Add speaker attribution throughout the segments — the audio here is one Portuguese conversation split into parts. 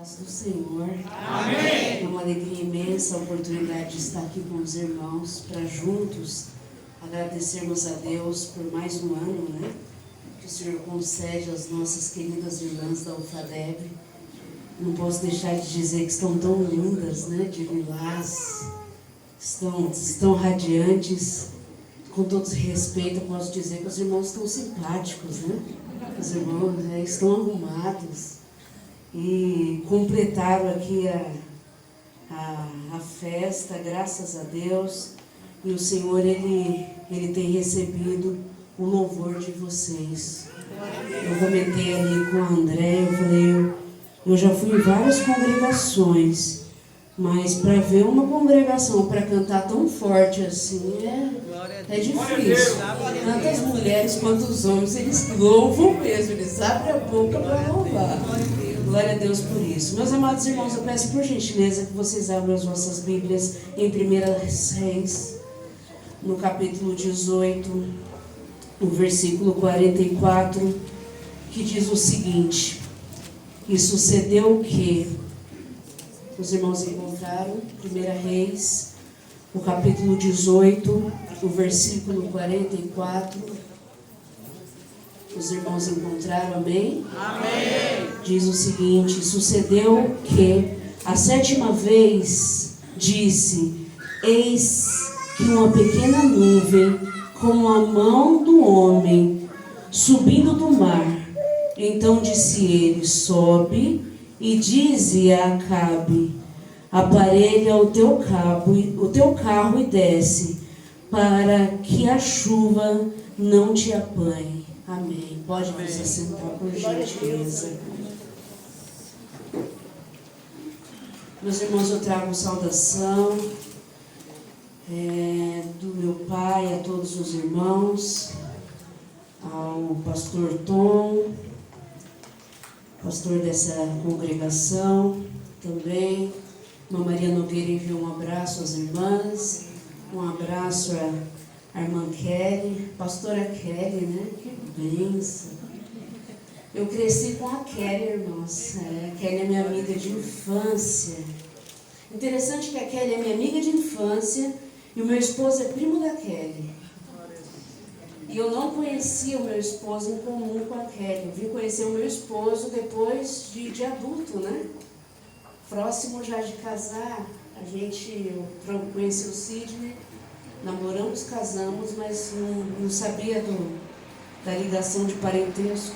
Speaker 1: paz do Senhor.
Speaker 2: Amém.
Speaker 1: É uma alegria imensa a oportunidade de estar aqui com os irmãos para juntos agradecermos a Deus por mais um ano, né? Que o Senhor concede às nossas queridas irmãs da UFADEB. Não posso deixar de dizer que estão tão lindas, né? De lilás, estão radiantes. Com todo respeito, eu posso dizer que os irmãos estão simpáticos, né? Os irmãos estão arrumados e completaram aqui a festa, graças a Deus. E o Senhor, Ele tem recebido o louvor de vocês. Eu comentei ali com a André, eu falei, eu já fui em várias congregações, mas para ver uma congregação para cantar tão forte assim é difícil. Tanto as mulheres quanto os homens, eles louvam mesmo, eles abrem a boca para louvar. Glória a Deus por isso. Meus amados irmãos, eu peço por gentileza que vocês abram as vossas Bíblias em 1 Reis, no capítulo 18, no versículo 44, que diz o seguinte: e sucedeu que os irmãos encontraram 1 Reis, o capítulo 18, o versículo 44. Os irmãos encontraram, amém?
Speaker 2: Amém.
Speaker 1: Diz o seguinte: sucedeu que a 7ª vez disse: eis que uma pequena nuvem, como a mão do homem, subindo do mar. Então disse ele: sobe e dize a Acabe: aparelha o teu carro e desce, para que a chuva não te apanhe. Amém. Pode você sentar, por gentileza. Meus irmãos, eu trago saudação do meu pai a todos os irmãos, ao pastor Tom, pastor dessa congregação também. Irmã Maria Nogueira enviou um abraço às irmãs, um abraço à irmã Kelly, pastora Kelly, né? Que bênção. Eu cresci com a Kelly, irmãos. A Kelly é minha amiga de infância. Interessante que a Kelly é minha amiga de infância e o meu esposo é primo da Kelly. E eu não conhecia o meu esposo em comum com a Kelly. Eu vim conhecer o meu esposo depois de adulto, né? Próximo já de casar, eu conheci o Sidney, namoramos, casamos, mas não sabia da ligação de parentesco.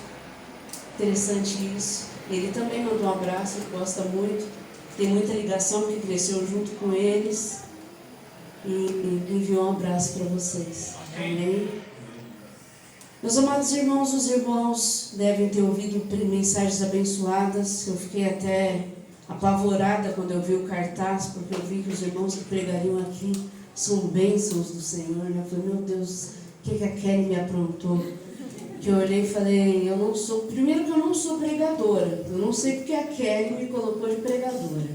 Speaker 1: Interessante isso. Ele também mandou um abraço, gosta muito, tem muita ligação, porque cresceu junto com eles. E enviou um abraço para vocês. Amém? Meus amados irmãos, os irmãos devem ter ouvido mensagens abençoadas. Eu fiquei até apavorada quando eu vi o cartaz, porque eu vi que os irmãos que pregariam aqui são bênçãos do Senhor, né? Eu falei, meu Deus, o que a Kelly me aprontou? Que eu olhei e falei, primeiro que eu não sou pregadora, eu não sei porque a Kelly me colocou de pregadora.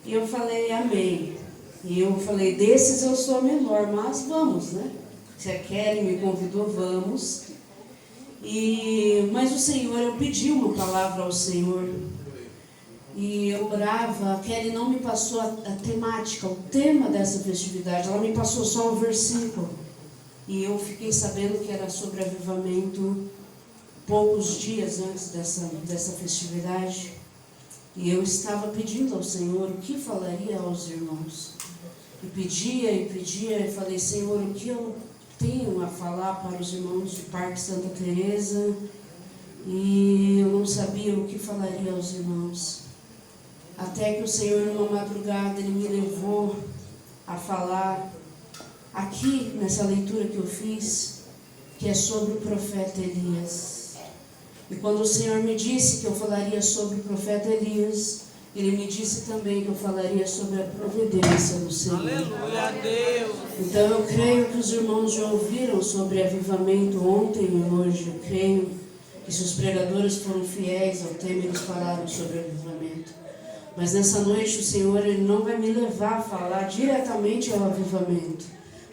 Speaker 1: E eu falei, amém. E eu falei, desses eu sou a menor, mas vamos, né? Se a Kelly me convidou, vamos. Mas o Senhor, eu pedi uma palavra ao Senhor. E eu orava, a Kelly não me passou a temática, o tema dessa festividade, ela me passou só o versículo. E eu fiquei sabendo que era sobre avivamento poucos dias antes dessa festividade. E eu estava pedindo ao Senhor o que falaria aos irmãos. E pedia, e falei, Senhor, o que eu tenho a falar para os irmãos de Parque Santa Teresa? E eu não sabia o que falaria aos irmãos. Até que o Senhor, numa madrugada, Ele me levou a falar aqui, nessa leitura que eu fiz, que é sobre o profeta Elias. E quando o Senhor me disse que eu falaria sobre o profeta Elias, Ele me disse também que eu falaria sobre a providência do Senhor.
Speaker 2: Aleluia a Deus.
Speaker 1: Então eu creio que os irmãos já ouviram sobre avivamento ontem e hoje. Eu creio que se os pregadores foram fiéis ao tema, eles falaram sobre avivamento. Mas nessa noite o Senhor, Ele não vai me levar a falar diretamente ao avivamento,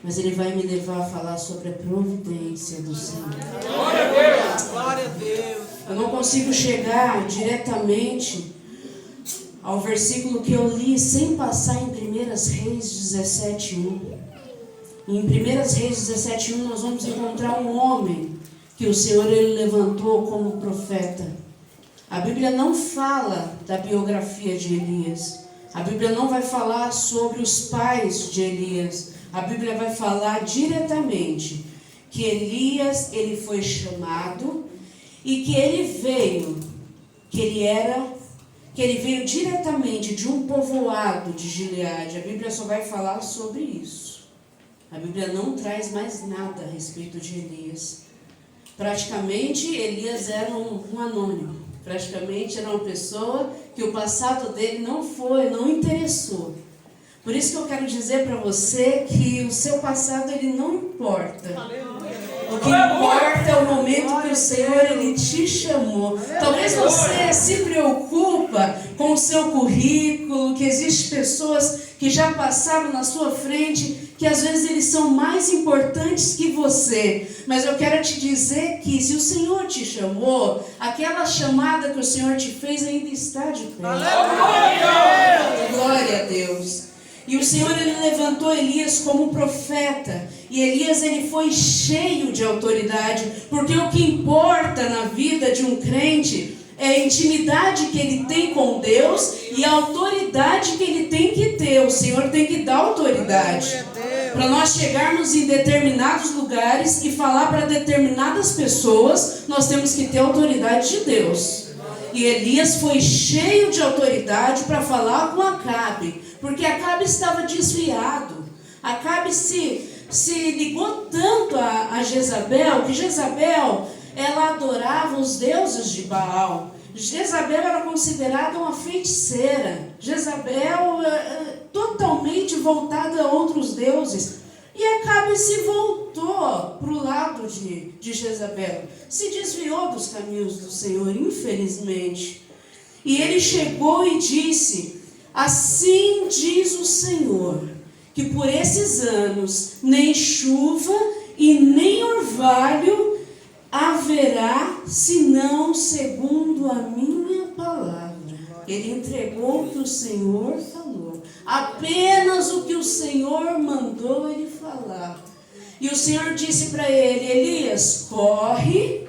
Speaker 1: mas Ele vai me levar a falar sobre a providência do Senhor.
Speaker 2: Glória a Deus. Glória a Deus.
Speaker 1: Eu não consigo chegar diretamente ao versículo que eu li sem passar em 1 Reis 17:1. Em 1 Reis 17:1 nós vamos encontrar um homem que o Senhor ele levantou como profeta. A Bíblia não fala da biografia de Elias. A Bíblia não vai falar sobre os pais de Elias. A Bíblia vai falar diretamente que Elias ele foi chamado e que ele veio, que ele veio diretamente de um povoado de Gileade. A Bíblia só vai falar sobre isso. A Bíblia não traz mais nada a respeito de Elias. Praticamente Elias era um anônimo. Praticamente era uma pessoa que o passado dele não interessou. Por isso que eu quero dizer para você que o seu passado ele não importa. O que importa é o momento que o Senhor ele te chamou. Talvez você se preocupa com o seu currículo, que existem pessoas que já passaram na sua frente, que às vezes eles são mais importantes que você. Mas eu quero te dizer que se o Senhor te chamou, aquela chamada que o Senhor te fez ainda está de pé. Glória a Deus. E o Senhor ele levantou Elias como profeta. E Elias ele foi cheio de autoridade. Porque o que importa na vida de um crente é a intimidade que ele tem com Deus e a autoridade que ele tem que ter. O Senhor tem que dar autoridade. Para nós chegarmos em determinados lugares e falar para determinadas pessoas, nós temos que ter autoridade de Deus. E Elias foi cheio de autoridade para falar com Acabe. Porque Acabe estava desviado. Acabe se ligou tanto a Jezabel, que Jezabel, ela adorava os deuses de Baal. Jezabel era considerada uma feiticeira. Jezabel totalmente voltada a outros deuses. E Acabe se voltou para o lado de Jezabel. Se desviou dos caminhos do Senhor, infelizmente. E ele chegou e disse: assim diz o Senhor, que por esses anos nem chuva e nem orvalho haverá, senão segundo a minha palavra. Ele entregou o que o Senhor falou. Apenas o que o Senhor mandou ele falar. E o Senhor disse para ele: Elias, corre,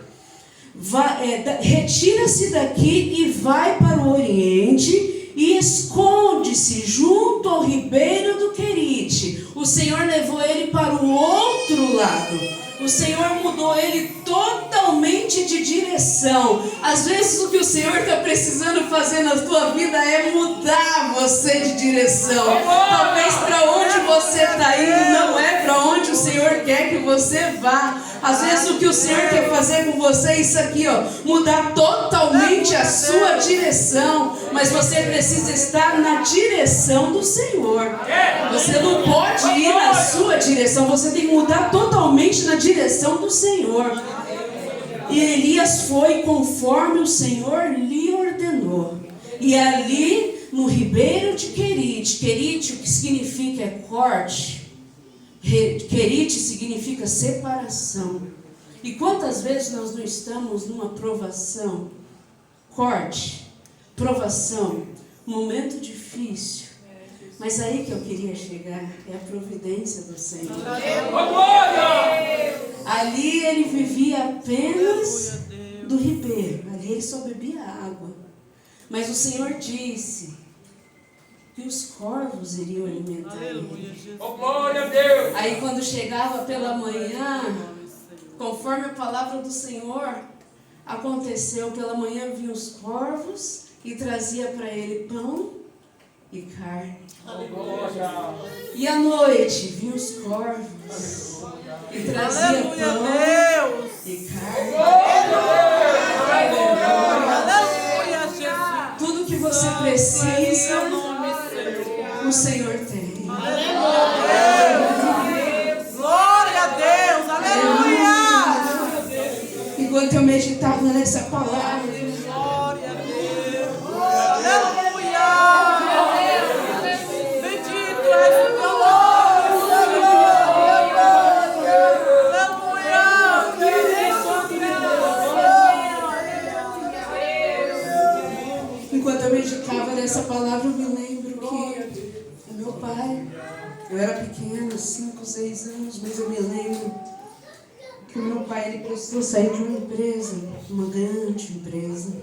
Speaker 1: retira-se daqui e vai para o Oriente e esconde-se junto ao ribeiro do Querite. O Senhor levou ele para o outro lado. O Senhor mudou ele totalmente de direção. Às vezes o que o Senhor está precisando fazer na tua vida é mudar você de direção. Talvez para onde você está indo não é para onde o Senhor quer que você vá. Às vezes o que o Senhor quer fazer com você é isso aqui, ó, mudar totalmente a sua direção. Mas você precisa estar na direção do Senhor. Você não pode ir na sua direção, você tem que mudar totalmente na direção do Senhor. E Elias foi conforme o Senhor lhe ordenou. E ali no ribeiro de Querite, Querite o que significa é corte. Querite significa separação. E quantas vezes nós não estamos numa provação, corte, provação, momento difícil. Mas aí que eu queria chegar é a providência do Senhor. Ali ele vivia apenas do ribeiro. Ali ele só bebia água. Mas o Senhor disse que os corvos iriam alimentar ele. Aí quando chegava pela manhã, conforme a palavra do Senhor, aconteceu, pela manhã vinham os corvos e trazia para ele pão e carne. E à noite vinham os corvos e trazia pão e carne. Tudo que você precisa, o Senhor tem.
Speaker 2: Glória a Deus, aleluia.
Speaker 1: Enquanto eu meditava nessa palavra,
Speaker 2: Glória a Deus, aleluia. Bendito és o teu
Speaker 1: enquanto eu meditava fala dessa palavra, eu me lembro que o meu pai, eu era pequena, 5, 6 anos, mas eu me lembro que o meu pai, ele precisou sair de uma empresa, uma grande empresa.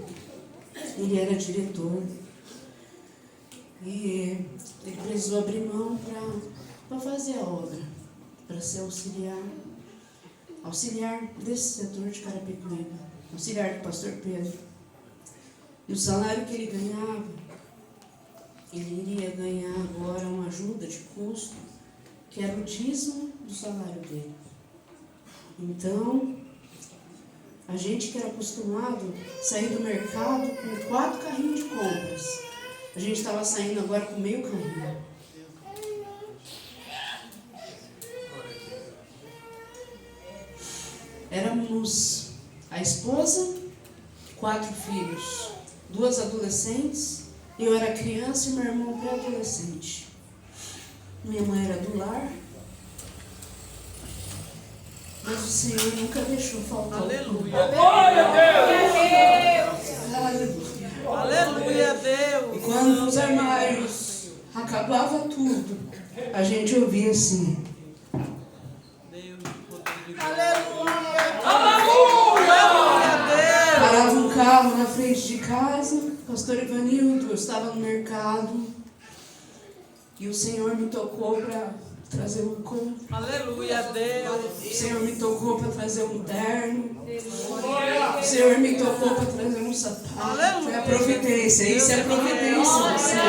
Speaker 1: Ele era diretor. E ele precisou abrir mão para fazer a obra, para ser auxiliar desse setor de Carapicuíba, auxiliar do pastor Pedro. E o salário que ele ganhava, ele iria ganhar agora uma ajuda de custo, que era o dízimo do salário dele. Então, a gente que era acostumado a sair do mercado com 4 carrinhos de compras, a gente estava saindo agora com meio carrinho. Éramos a esposa, 4 filhos, 2 adolescentes, eu era criança e meu irmão pré-adolescente. Minha mãe era do lar, mas o Senhor nunca deixou faltar.
Speaker 2: Aleluia.
Speaker 3: Glória a Deus!
Speaker 1: Aleluia.
Speaker 2: Aleluia, Deus.
Speaker 1: E quando os armários acabava tudo, a gente ouvia assim. Parava um carro na frente de casa, o pastor Ivanildo, eu estava no mercado e o Senhor me tocou para trazer uma compra.
Speaker 2: Aleluia, Deus.
Speaker 1: O Senhor me tocou para trazer um terno. O Senhor me tocou para trazer um sapato. Foi a providência, isso é a providência do Senhor.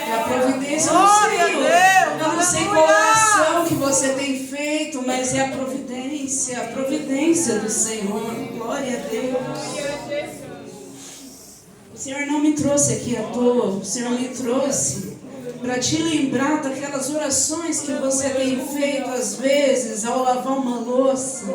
Speaker 1: É a providência do Senhor. Eu não sei qual é a ação que você tem feito, mas é a providência do Senhor. Glória a Deus. O Senhor não me trouxe aqui à toa, o Senhor me trouxe para te lembrar daquelas orações que você tem feito às vezes ao lavar uma louça.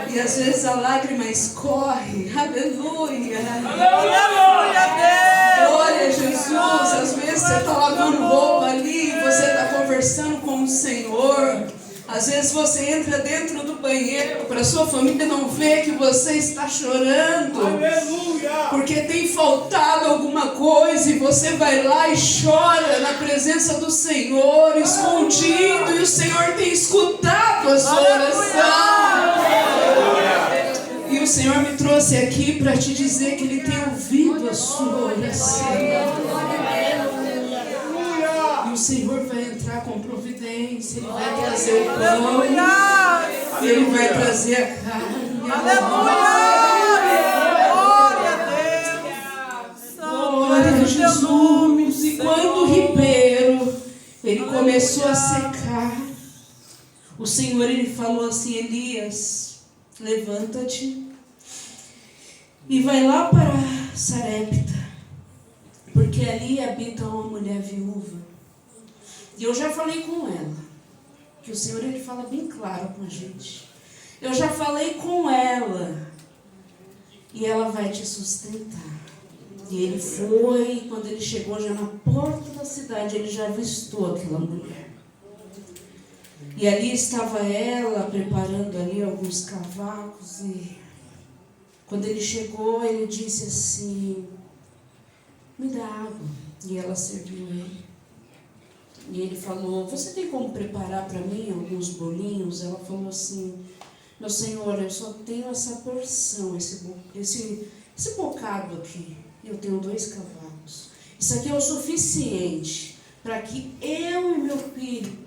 Speaker 1: E às vezes a lágrima escorre. Aleluia.
Speaker 2: Aleluia, Deus.
Speaker 1: Glória a Jesus. Às vezes você está lavando roupa ali, você está conversando com o Senhor. Às vezes você entra dentro do banheiro para sua família não ver que você está chorando.
Speaker 3: Aleluia!
Speaker 1: Porque tem faltado alguma coisa e você vai lá e chora na presença do Senhor, escondido, e o Senhor tem escutado a sua oração. E o Senhor me trouxe aqui para te dizer que Ele tem ouvido a sua oração. E o Senhor vai entrar com providência, Ele vai trazer o pão, Ele vai trazer a carne. Glória a Jesus. E quando o ribeiro ele começou a secar, o Senhor ele falou assim: Elias, levanta-te e vai lá para Sarepta, porque ali habita uma mulher viúva. E eu já falei com ela, que o Senhor ele fala bem claro com a gente. Eu já falei com ela, e ela vai te sustentar. E ele foi, e quando ele chegou já na porta da cidade, ele já avistou aquela mulher. E ali estava ela, preparando ali alguns cavacos, e quando ele chegou, ele disse assim: me dá água. E ela serviu ele. E ele falou: você tem como preparar para mim alguns bolinhos? Ela falou assim: meu Senhor, eu só tenho essa porção, esse bocado aqui. Eu tenho 2 cavalos. Isso aqui é o suficiente para que eu e meu filho,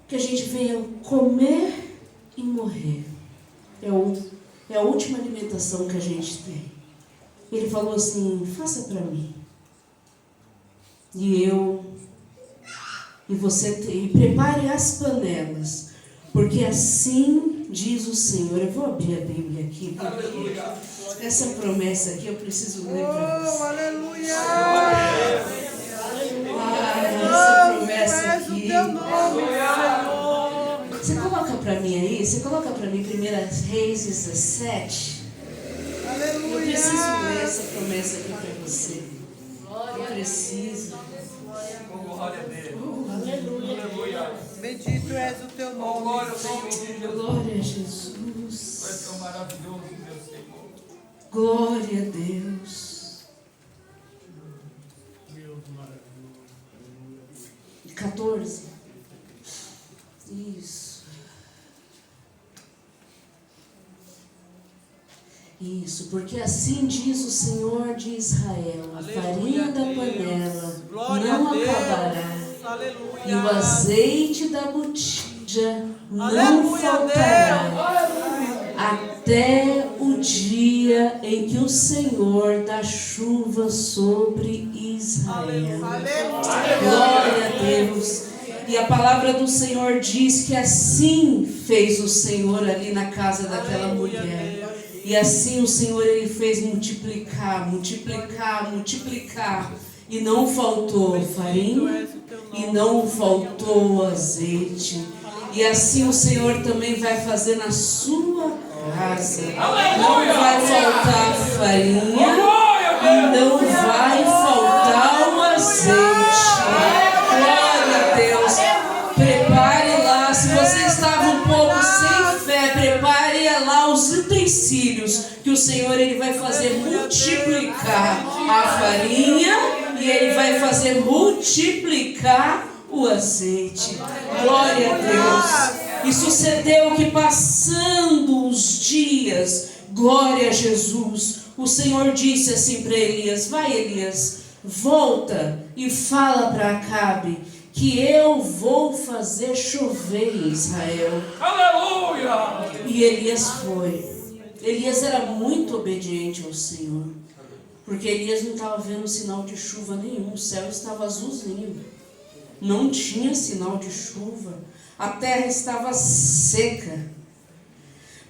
Speaker 1: que a gente venha comer e morrer. É a última alimentação que a gente tem. Ele falou assim: faça para mim. E prepare as panelas, porque assim diz o Senhor. Eu vou abrir a Bíblia aqui, porque essa promessa aqui eu preciso ler para você.
Speaker 2: Aleluia.
Speaker 1: Essa promessa aqui. Você coloca para mim aí, você coloca para mim 1 Reis 17. Eu preciso ler essa promessa aqui para você. Eu preciso.
Speaker 3: Glória a Deus.
Speaker 2: Aleluia. Bendito és o teu nome.
Speaker 3: Glória ao Senhor.
Speaker 1: Glória a Jesus.
Speaker 3: Tu és tão maravilhoso, meu Senhor.
Speaker 1: Glória a Deus. 14. Isso. Isso, porque assim diz o Senhor de Israel: a farinha da panela não acabará, e o azeite da botija não faltará, até o dia em que o Senhor dá chuva sobre Israel. Glória a Deus. E a palavra do Senhor diz que assim fez o Senhor ali na casa daquela mulher. E assim o Senhor, Ele fez multiplicar, multiplicar, multiplicar. E não faltou farinha, e não faltou azeite. E assim o Senhor também vai fazer na sua casa. Não vai faltar farinha, e não vai faltar o azeite. Glória a Deus. Prepare lá, se você estava um pouco sem fé, prepare lá os utensílios, que o Senhor, Ele vai fazer multiplicar a farinha, e Ele vai fazer multiplicar o azeite. Glória a Deus. E sucedeu que, passando os dias, glória a Jesus, o Senhor disse assim para Elias: vai, Elias, volta e fala para Acabe que eu vou fazer chover em Israel.
Speaker 3: Aleluia!
Speaker 1: E Elias foi. Elias era muito obediente ao Senhor, porque Elias não estava vendo sinal de chuva nenhum. O céu estava azulzinho, não tinha sinal de chuva, a terra estava seca.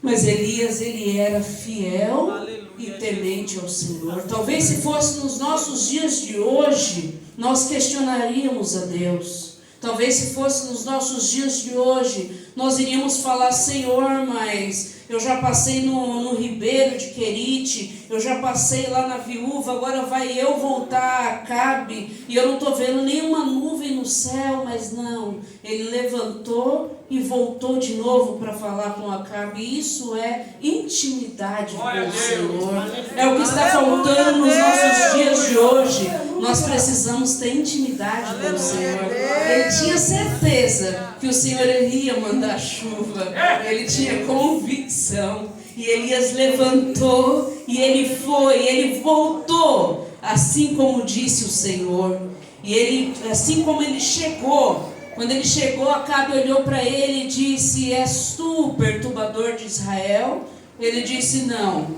Speaker 1: Mas Elias, ele era fiel e temente ao Senhor. Talvez se fosse nos nossos dias de hoje, nós questionaríamos a Deus. Talvez se fosse nos nossos dias de hoje, nós iríamos falar: Senhor, mas eu já passei no Ribeiro de Querite, eu já passei lá na Viúva, agora vai eu voltar a Acabe, e eu não estou vendo nenhuma nuvem no céu. Mas não, ele levantou e voltou de novo para falar com Acabe. Isso é intimidade com o Senhor. É o que está faltando nos nossos dias de hoje. Nós precisamos ter intimidade com o Senhor. Ele tinha certeza que o Senhor iria mandar chuva. Ele tinha convicção. E Elias levantou e ele foi, ele voltou, assim como disse o Senhor. E ele, assim como ele chegou, quando ele chegou, Acabe olhou para ele e disse: és tu o perturbador de Israel? Ele disse: não,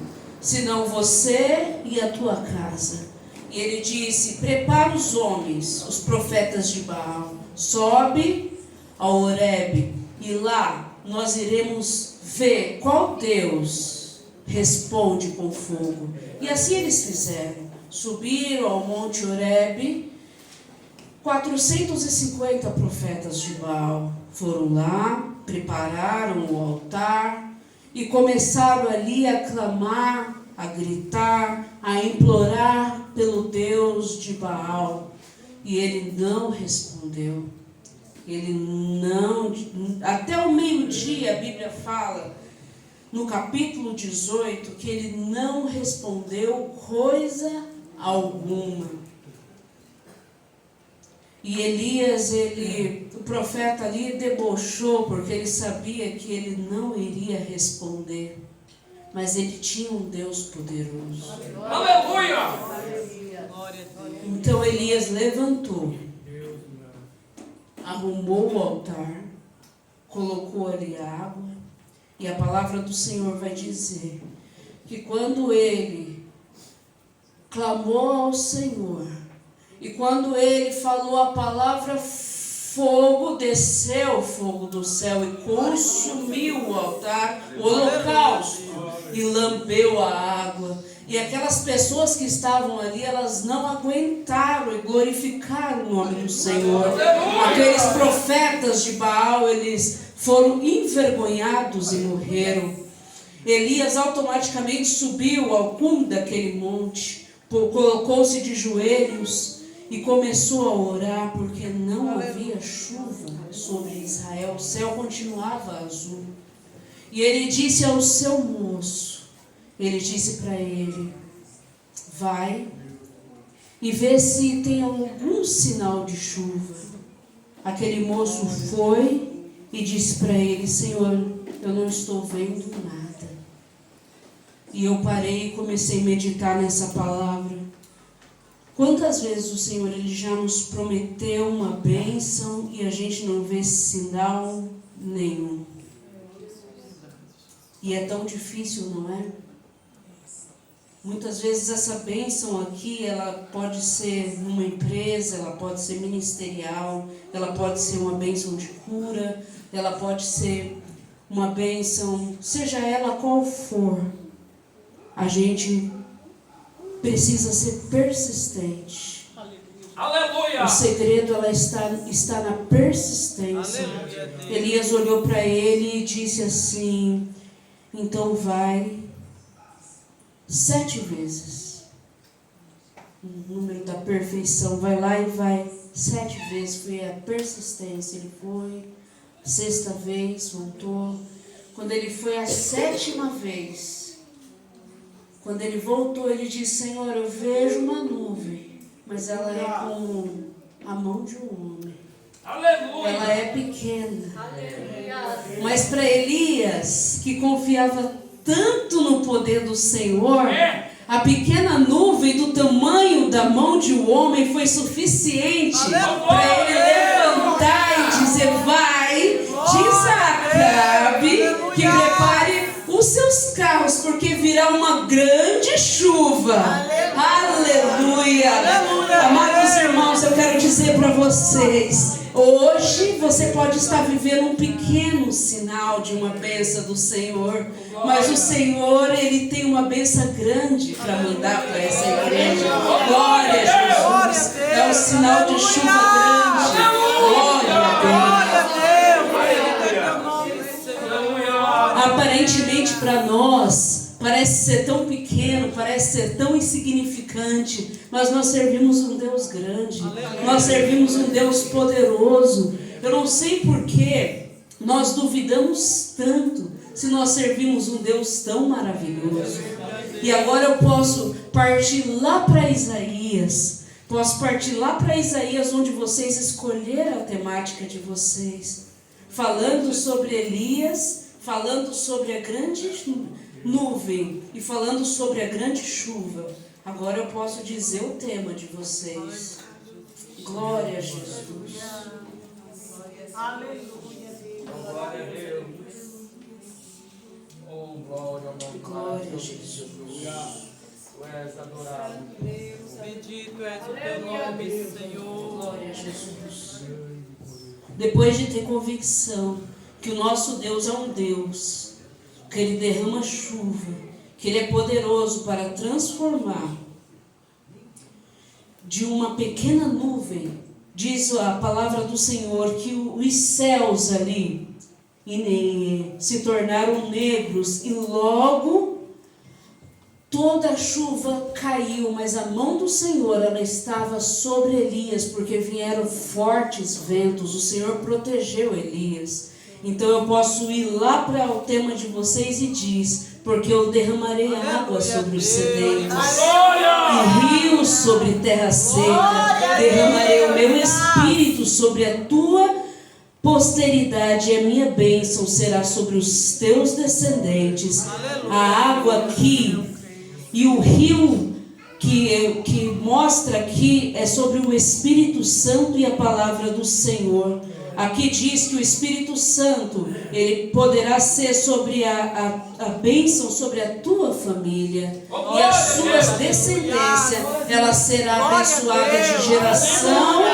Speaker 1: senão você e a tua casa. E ele disse: prepara os homens, os profetas de Baal, sobe ao Horebe, e lá nós iremos ver qual Deus responde com fogo. E assim eles fizeram. Subiram ao monte Horebe. 450 profetas de Baal foram lá, prepararam o altar e começaram ali a clamar, a gritar, a implorar pelo Deus de Baal. E ele não respondeu. Ele não, até o meio-dia a Bíblia fala, no capítulo 18, que ele não respondeu coisa alguma. E Elias, o profeta ali debochou, porque ele sabia que ele não iria responder. Mas ele tinha um Deus poderoso.
Speaker 3: Aleluia!
Speaker 1: Então Elias levantou, arrumou o altar, colocou ali água, e a palavra do Senhor vai dizer que quando ele clamou ao Senhor, e quando ele falou a palavra fogo, desceu o fogo do céu e consumiu o altar, o holocausto, e lambeu a água. E aquelas pessoas que estavam ali, elas não aguentaram e glorificaram o nome do Senhor. Aqueles profetas de Baal, eles foram envergonhados e morreram. Elias automaticamente subiu ao cume daquele monte, colocou-se de joelhos e começou a orar, porque não havia chuva sobre Israel. O céu continuava azul. E ele disse ao seu moço: ele disse para ele: vai e vê se tem algum sinal de chuva. Aquele moço foi e disse para ele: Senhor, eu não estou vendo nada. E eu parei e comecei a meditar nessa palavra. Quantas vezes o Senhor ele já nos prometeu uma bênção e a gente não vê sinal nenhum? E é tão difícil, não é? Muitas vezes essa bênção aqui, ela pode ser numa empresa, ela pode ser ministerial, ela pode ser uma bênção de cura, ela pode ser uma bênção, seja ela qual for. A gente precisa ser persistente.
Speaker 3: Aleluia!
Speaker 1: O segredo ela está na persistência.
Speaker 2: Aleluia.
Speaker 1: Elias olhou para ele e disse assim: então vai 7 vezes. O número da perfeição. Vai lá e vai 7 vezes. Foi a persistência. Ele foi. 6ª vez, voltou. Quando ele foi a 7ª vez, quando ele voltou, ele disse: Senhor, eu vejo uma nuvem, mas ela é com a mão de um homem.
Speaker 3: Aleluia!
Speaker 1: Ela é pequena. Mas para Elias, que confiava tanto no poder do Senhor, a pequena nuvem do tamanho da mão de um homem foi suficiente para ele levantar e dizer: vai, diz a Acabe que prepare os seus carros, porque virá uma grande chuva. Aleluia! Amados irmãos, eu quero dizer para vocês, hoje você pode estar vivendo um pequeno sinal de uma bênção do Senhor, mas o Senhor, Ele tem uma bênção grande para mandar para essa igreja. Glória a Jesus! É um sinal de chuva grande. Glória a Deus! Aparentemente para nós, parece ser tão pequeno, parece ser tão insignificante, mas nós servimos um Deus grande, nós servimos um Deus poderoso. Eu não sei por que nós duvidamos tanto, se nós servimos um Deus tão maravilhoso. E agora eu posso partir lá para Isaías, onde vocês escolheram a temática de vocês, falando sobre Elias, falando sobre a grande nuvem e falando sobre a grande chuva. Agora eu posso dizer o tema de vocês. Glória a Jesus.
Speaker 2: Aleluia.
Speaker 3: Glória a Deus. Oh, glória ao nome
Speaker 1: Glória a Jesus.
Speaker 3: Tu és adorado.
Speaker 2: Bendito és o teu nome, Senhor.
Speaker 1: Glória a Jesus. Depois de ter convicção que o nosso Deus é um Deus, que Ele derrama chuva, que Ele é poderoso para transformar de uma pequena nuvem, diz a palavra do Senhor, que os céus ali se tornaram negros e logo toda a chuva caiu, mas a mão do Senhor ela estava sobre Elias, porque vieram fortes ventos, o Senhor protegeu Elias. Então eu posso ir lá para o tema de vocês e diz: porque eu derramarei água sobre os sedentos e rios sobre terra seca, derramarei o meu espírito sobre a tua posteridade, e a minha bênção será sobre os teus descendentes. A água aqui e o rio que mostra aqui é sobre o Espírito Santo e a palavra do Senhor. Aqui diz que o Espírito Santo, ele poderá ser sobre a bênção sobre a tua família. E as suas descendências, ela será abençoada de geração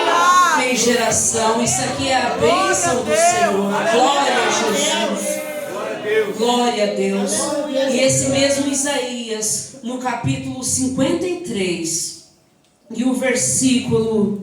Speaker 1: em geração. Isso aqui é a bênção do Senhor. Glória a Jesus. Glória a Deus. E esse mesmo Isaías, no capítulo 53, e o versículo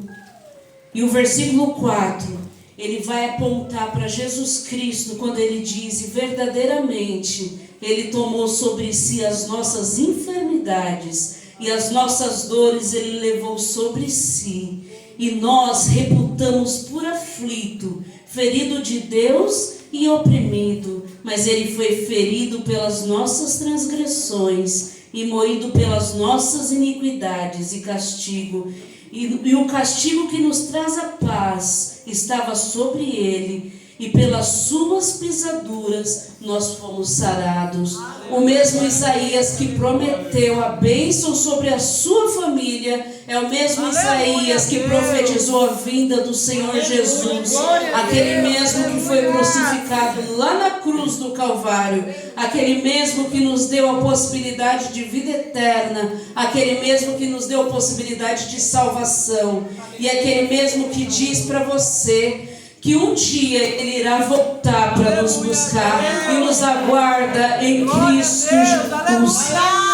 Speaker 1: 4, ele vai apontar para Jesus Cristo quando ele diz: verdadeiramente ele tomou sobre si as nossas enfermidades e as nossas dores ele levou sobre si, e nós reputamos por aflito, ferido de Deus e oprimido, mas ele foi ferido pelas nossas transgressões e moído pelas nossas iniquidades, e castigo. E o castigo que nos traz a paz estava sobre ele, e pelas suas pisaduras nós fomos sarados. O mesmo Isaías que prometeu a bênção sobre a sua família é o mesmo Isaías que profetizou a vinda do Senhor Jesus, aquele mesmo que foi crucificado lá na cruz do Calvário, aquele mesmo que nos deu a possibilidade de vida eterna, aquele mesmo que nos deu a possibilidade de salvação, e aquele mesmo que diz para você que um dia Ele irá voltar para nos buscar e nos aguarda em Cristo Jesus.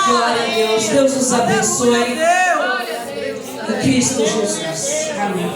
Speaker 1: Glória a Deus. Deus os abençoe. Em Cristo Jesus. Amém.